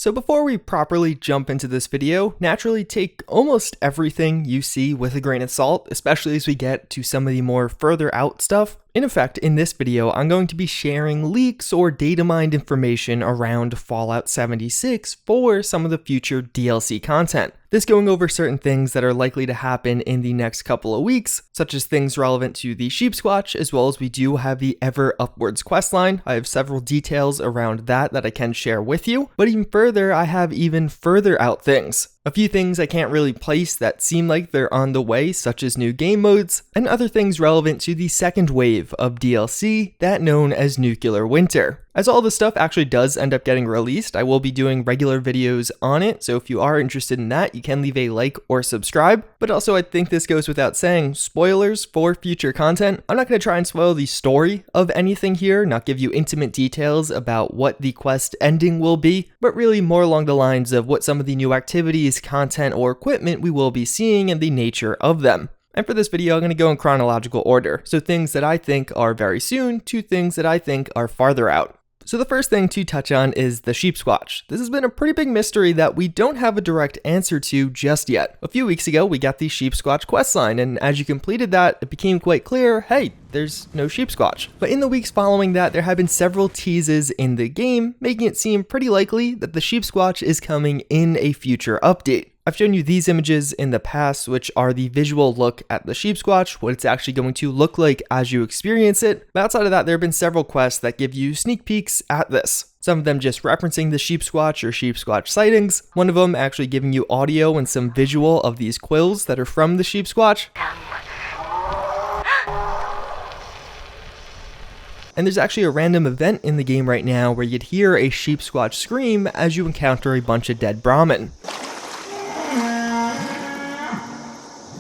So before we properly jump into this video, naturally take almost everything you see with a grain of salt, especially as we get to some of the more further out stuff. In effect, in this video, I'm going to be sharing leaks or data mined information around Fallout 76 for some of the future DLC content. This going over certain things that are likely to happen in the next couple of weeks, such as things relevant to the Sheepsquatch, as well as we do have the Ever Upwards questline. I have several details around that I can share with you, but even further, I have even further out things. A few things I can't really place that seem like they're on the way, such as new game modes, and other things relevant to the second wave of DLC, that known as Nuclear Winter. As all this stuff actually does end up getting released, I will be doing regular videos on it, so if you are interested in that, you can leave a like or subscribe. But also, I think this goes without saying, spoilers for future content. I'm not going to try and spoil the story of anything here, not give you intimate details about what the quest ending will be, but really more along the lines of what some of the new activities, content, or equipment we will be seeing and the nature of them. And for this video, I'm going to go in chronological order, so things that I think are very soon to things that I think are farther out. So the first thing to touch on is the Sheepsquatch. This has been a pretty big mystery that we don't have a direct answer to just yet. A few weeks ago, we got the Sheepsquatch questline, and as you completed that, it became quite clear, hey, there's no Sheepsquatch. But in the weeks following that, there have been several teases in the game, making it seem pretty likely that the Sheepsquatch is coming in a future update. I've shown you these images in the past, which are the visual look at the Sheepsquatch, what it's actually going to look like as you experience it. But outside of that, there have been several quests that give you sneak peeks at this. Some of them just referencing the Sheepsquatch or Sheepsquatch sightings. One of them actually giving you audio and some visual of these quills that are from the Sheepsquatch. And there's actually a random event in the game right now where you'd hear a Sheepsquatch scream as you encounter a bunch of dead Brahmin.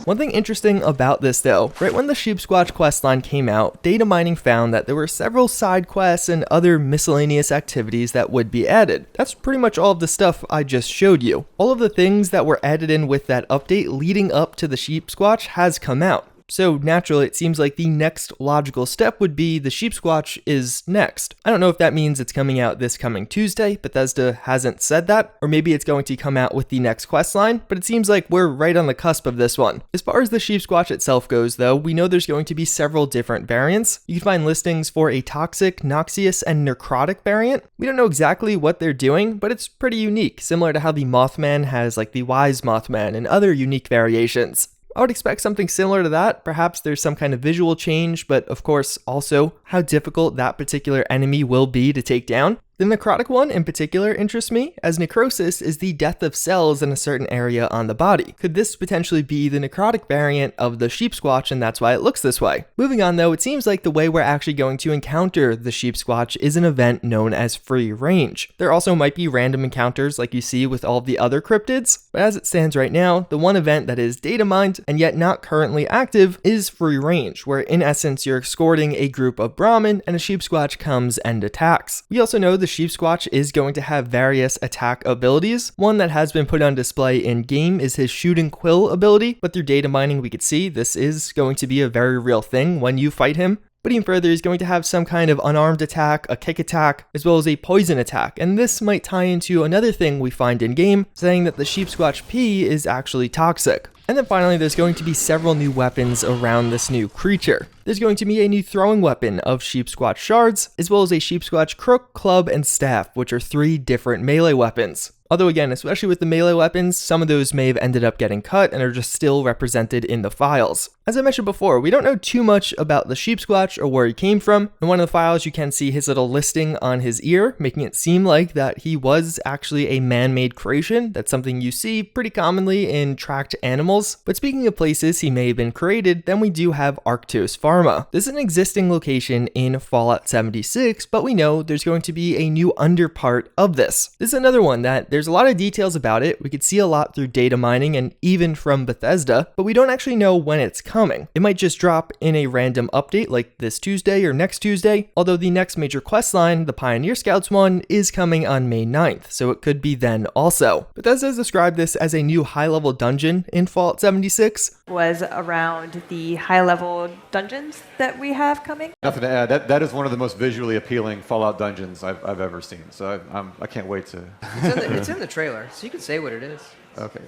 One thing interesting about this though, right when the Sheepsquatch questline came out, data mining found that there were several side quests and other miscellaneous activities that would be added. That's pretty much all of the stuff I just showed you. All of the things that were added in with that update leading up to the Sheepsquatch has come out. So naturally, it seems like the next logical step would be the Sheepsquatch is next. I don't know if that means it's coming out this coming Tuesday. Bethesda hasn't said that, or maybe it's going to come out with the next questline, but it seems like we're right on the cusp of this one. As far as the Sheepsquatch itself goes though, we know there's going to be several different variants. You can find listings for a toxic, noxious, and necrotic variant. We don't know exactly what they're doing, but it's pretty unique, similar to how the Mothman has like the Wise Mothman and other unique variations. I would expect something similar to that. Perhaps there's some kind of visual change, but of course also how difficult that particular enemy will be to take down. The necrotic one in particular interests me, as necrosis is the death of cells in a certain area on the body. Could this potentially be the necrotic variant of the Sheepsquatch, and that's why it looks this way? Moving on though, it seems like the way we're actually going to encounter the Sheepsquatch is an event known as free range. There also might be random encounters like you see with all of the other cryptids, but as it stands right now, the one event that is data mined and yet not currently active is free range, where in essence you're escorting a group of Brahmin and a Sheepsquatch comes and attacks. We also know the Sheepsquatch is going to have various attack abilities. One that has been put on display in game is his shooting quill ability, but through data mining we could see this is going to be a very real thing when you fight him. But even further, he's going to have some kind of unarmed attack, a kick attack, as well as a poison attack. And this might tie into another thing we find in game, saying that the Sheepsquatch P is actually toxic. And then finally, there's going to be several new weapons around this new creature. There's going to be a new throwing weapon of Sheepsquatch shards, as well as a Sheepsquatch crook, club, and staff, which are 3 different melee weapons. Although again, especially with the melee weapons, some of those may have ended up getting cut and are just still represented in the files. As I mentioned before, we don't know too much about the Sheepsquatch or where he came from. In one of the files, you can see his little listing on his ear, making it seem like that he was actually a man-made creation. That's something you see pretty commonly in tracked animals. But speaking of places he may have been created, then we do have Arctos Pharma. This is an existing location in Fallout 76, but we know there's going to be a new underpart of this. This is another one that there's a lot of details about it. We could see a lot through data mining and even from Bethesda, but we don't actually know when it's coming. coming. It might just drop in a random update like this Tuesday or next Tuesday, although the next major questline, the Pioneer Scouts one, is coming on May 9th, so it could be then also. Bethesda has described this as a new high-level dungeon in Fallout 76. Was around the high-level dungeons that we have coming. Nothing to add. That is one of the most visually appealing Fallout dungeons I've ever seen. So I can't wait to. It's in the trailer, so you can say what it is. Okay.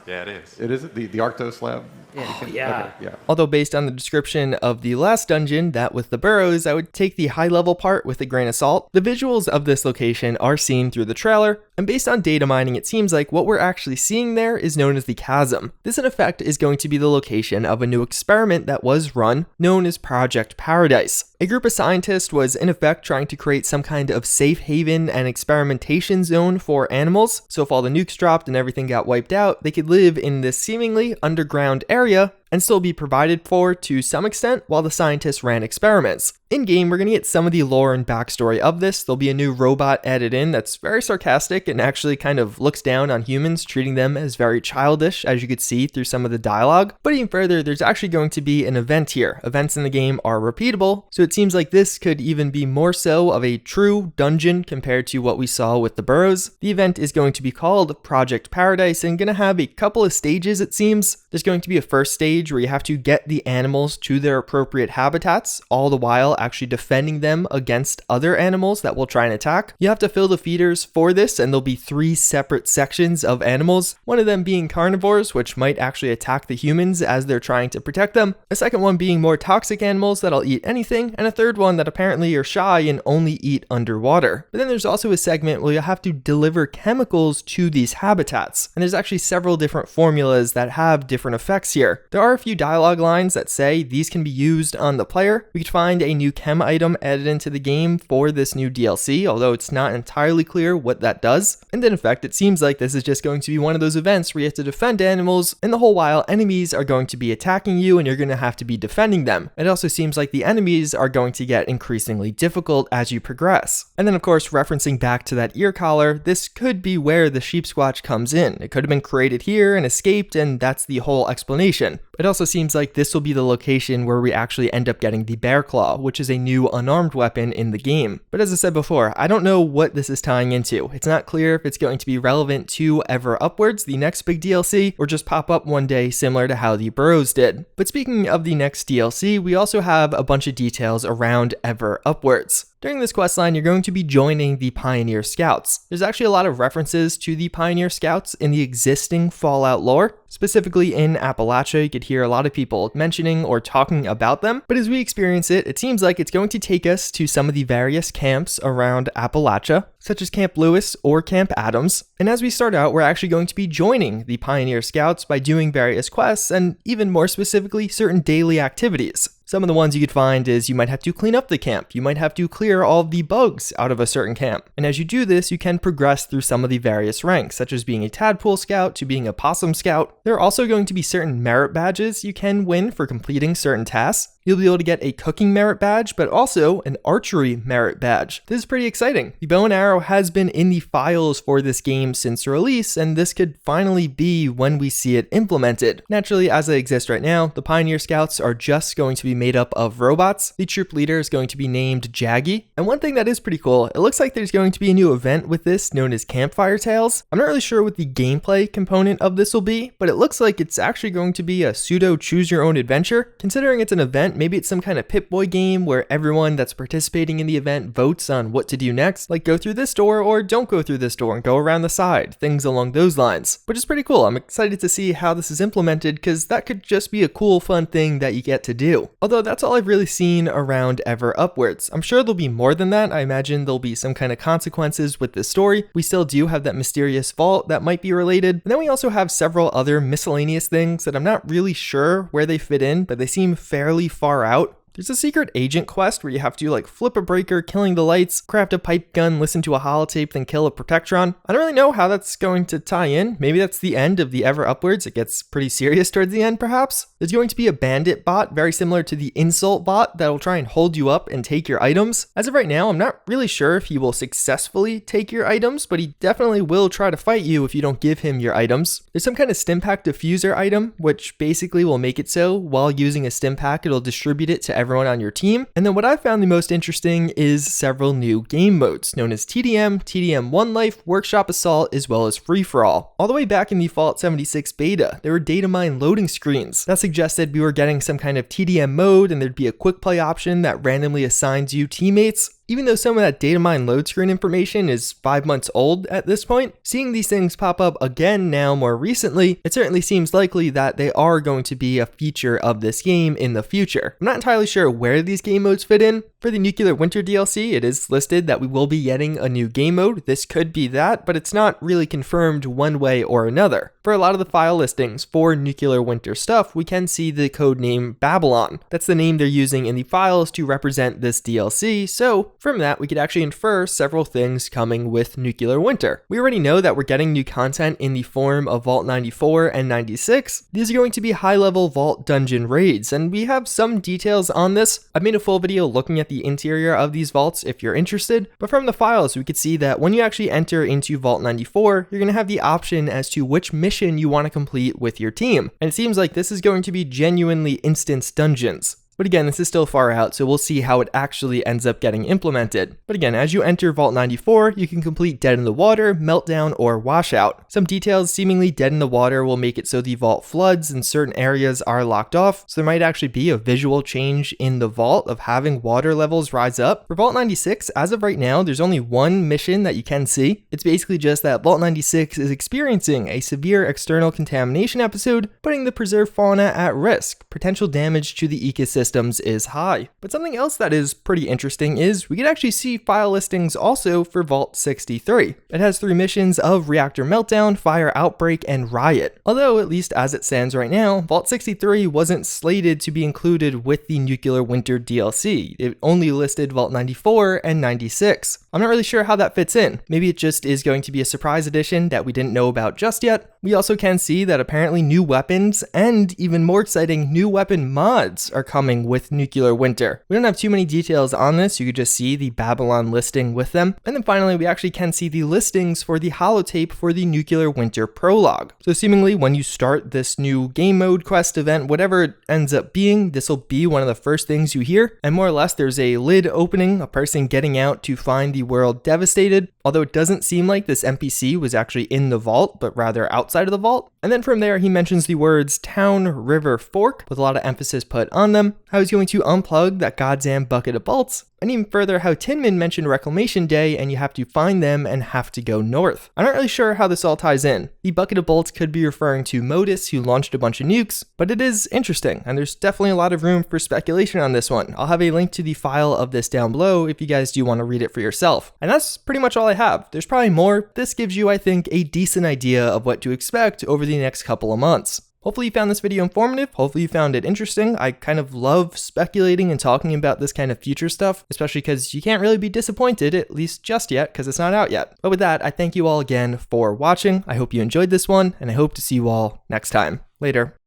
Yeah, it is. It is the Arctos lab. Yeah. Okay, yeah. Although based on the description of the last dungeon, that with the burrows, I would take the high level part with a grain of salt. The visuals of this location are seen through the trailer, and based on data mining, it seems like what we're actually seeing there is known as the chasm. This in effect is going to be the location of a new experiment that was run, known as Project Paradise. A group of scientists was in effect trying to create some kind of safe haven and experimentation zone for animals, so if all the nukes dropped and everything got wiped out, they could live in this seemingly underground area and still be provided for to some extent while the scientists ran experiments. In-game, we're going to get some of the lore and backstory of this. There'll be a new robot added in that's very sarcastic and actually kind of looks down on humans, treating them as very childish, as you could see through some of the dialogue. But even further, there's actually going to be an event here. Events in the game are repeatable, so it seems like this could even be more so of a true dungeon compared to what we saw with the burrows. The event is going to be called Project Paradise and going to have a couple of stages, it seems. There's going to be a first stage where you have to get the animals to their appropriate habitats, all the while actually defending them against other animals that will try and attack. You have to fill the feeders for this, and there'll be 3 separate sections of animals, one of them being carnivores, which might actually attack the humans as they're trying to protect them, a second one being more toxic animals that'll eat anything, and a third one that apparently are shy and only eat underwater. But then there's also a segment where you have to deliver chemicals to these habitats, and there's actually several different formulas that have different effects here. There are a few dialogue lines that say these can be used on the player. We could find a new chem item added into the game for this new DLC, although it's not entirely clear what that does. And in effect, it seems like this is just going to be one of those events where you have to defend animals, and the whole while enemies are going to be attacking you and you're going to have to be defending them. It also seems like the enemies are going to get increasingly difficult as you progress. And then of course, referencing back to that ear collar, this could be where the Sheepsquatch comes in. It could have been created here and escaped, and that's the whole explanation. It also seems like this will be the location where we actually end up getting the Bear Claw, which is a new unarmed weapon in the game. But as I said before, I don't know what this is tying into. It's not clear if it's going to be relevant to Ever Upwards, the next big DLC, or just pop up one day similar to how the Burrows did. But speaking of the next DLC, we also have a bunch of details around Ever Upwards. During this questline, you're going to be joining the Pioneer Scouts. There's actually a lot of references to the Pioneer Scouts in the existing Fallout lore. Specifically in Appalachia, you could hear a lot of people mentioning or talking about them, but as we experience it, it seems like it's going to take us to some of the various camps around Appalachia, such as Camp Lewis or Camp Adams. And as we start out, we're actually going to be joining the Pioneer Scouts by doing various quests and even more specifically, certain daily activities. Some of the ones you could find is you might have to clean up the camp, you might have to clear all of the bugs out of a certain camp. And as you do this, you can progress through some of the various ranks, such as being a tadpole scout to being a possum scout. There are also going to be certain merit badges you can win for completing certain tasks. You'll be able to get a cooking merit badge, but also an archery merit badge. This is pretty exciting. The bow and arrow has been in the files for this game since release, and this could finally be when we see it implemented. Naturally, as they exist right now, the Pioneer Scouts are just going to be made up of robots. The troop leader is going to be named Jaggy. And one thing that is pretty cool, it looks like there's going to be a new event with this known as Campfire Tales. I'm not really sure what the gameplay component of this will be, but it looks like it's actually going to be a pseudo choose your own adventure. Considering it's an event, maybe it's some kind of Pip-Boy game where everyone that's participating in the event votes on what to do next, like go through this door or don't go through this door and go around the side, things along those lines, which is pretty cool. I'm excited to see how this is implemented because that could just be a cool, fun thing that you get to do. Although that's all I've really seen around Ever Upwards. I'm sure there'll be more than that. I imagine there'll be some kind of consequences with this story. We still do have that mysterious vault that might be related. And then we also have several other miscellaneous things that I'm not really sure where they fit in, but they seem fairly far out. There's a secret agent quest where you have to like flip a breaker, killing the lights, craft a pipe gun, listen to a holotape, then kill a Protectron. I don't really know how that's going to tie in. Maybe that's the end of the Ever Upwards. It gets pretty serious towards the end, perhaps. There's going to be a bandit bot, very similar to the insult bot, that will try and hold you up and take your items. As of right now, I'm not really sure if he will successfully take your items, but he definitely will try to fight you if you don't give him your items. There's some kind of Stimpak diffuser item, which basically will make it so while using a Stimpak, it'll distribute it to everyone on your team. And then what I found the most interesting is several new game modes, known as TDM, TDM One Life, Workshop Assault, as well as Free For All. All the way back in the Fallout 76 beta, there were datamined loading screens that suggested we were getting some kind of TDM mode and there'd be a quick play option that randomly assigns you teammates. Even though some of that datamined load screen information is 5 months old at this point, seeing these things pop up again now more recently, it certainly seems likely that they are going to be a feature of this game in the future. I'm not entirely sure where these game modes fit in. For the Nuclear Winter DLC, it is listed that we will be getting a new game mode. This could be that, but it's not really confirmed one way or another. For a lot of the file listings for Nuclear Winter stuff, we can see the code name Babylon. That's the name they're using in the files to represent this DLC, so from that, we could actually infer several things coming with Nuclear Winter. We already know that we're getting new content in the form of Vault 94 and 96. These are going to be high-level Vault dungeon raids, and we have some details on this. I've made a full video looking at the interior of these vaults if you're interested, but from the files, we could see that when you actually enter into Vault 94, you're going to have the option as to which mission you want to complete with your team. And it seems like this is going to be genuinely instance dungeons. But again, this is still far out, so we'll see how it actually ends up getting implemented. But again, as you enter Vault 94, you can complete Dead in the Water, Meltdown, or Washout. Some details: seemingly Dead in the Water will make it so the vault floods and certain areas are locked off, so there might actually be a visual change in the vault of having water levels rise up. For Vault 96, as of right now, there's only one mission that you can see. It's basically just that Vault 96 is experiencing a severe external contamination episode, putting the preserved fauna at risk. Potential damage to the ecosystem is high. But something else that is pretty interesting is we could actually see file listings also for Vault 63. It has 3 missions of Reactor Meltdown, Fire Outbreak, and Riot. Although, at least as it stands right now, Vault 63 wasn't slated to be included with the Nuclear Winter DLC. It only listed Vault 94 and 96. I'm not really sure how that fits in. Maybe it just is going to be a surprise edition that we didn't know about just yet. We also can see that apparently new weapons and, even more exciting, new weapon mods are coming with Nuclear Winter. We don't have too many details on this. You could just see the Babylon listing with them. And then finally, we actually can see the listings for the holotape for the Nuclear Winter Prologue. So seemingly when you start this new game mode, quest, event, whatever it ends up being, this will be one of the first things you hear. And more or less, there's a lid opening, a person getting out to find the world devastated. Although it doesn't seem like this NPC was actually in the vault, but rather outside of the vault. And then from there, he mentions the words Town, River, Fork, with a lot of emphasis put on them, how he's going to unplug that goddamn bucket of bolts, and even further how Tinman mentioned Reclamation Day and you have to find them and have to go north. I'm not really sure how this all ties in. The bucket of bolts could be referring to Modus, who launched a bunch of nukes, but it is interesting, and there's definitely a lot of room for speculation on this one. I'll have a link to the file of this down below if you guys do want to read it for yourself. And that's pretty much all I have. There's probably more. This gives you, I think, a decent idea of what to expect over the next couple of months. Hopefully you found this video informative. Hopefully you found it interesting. I kind of love speculating and talking about this kind of future stuff, especially because you can't really be disappointed, at least just yet, because it's not out yet. But with that, I thank you all again for watching. I hope you enjoyed this one, and I hope to see you all next time. Later.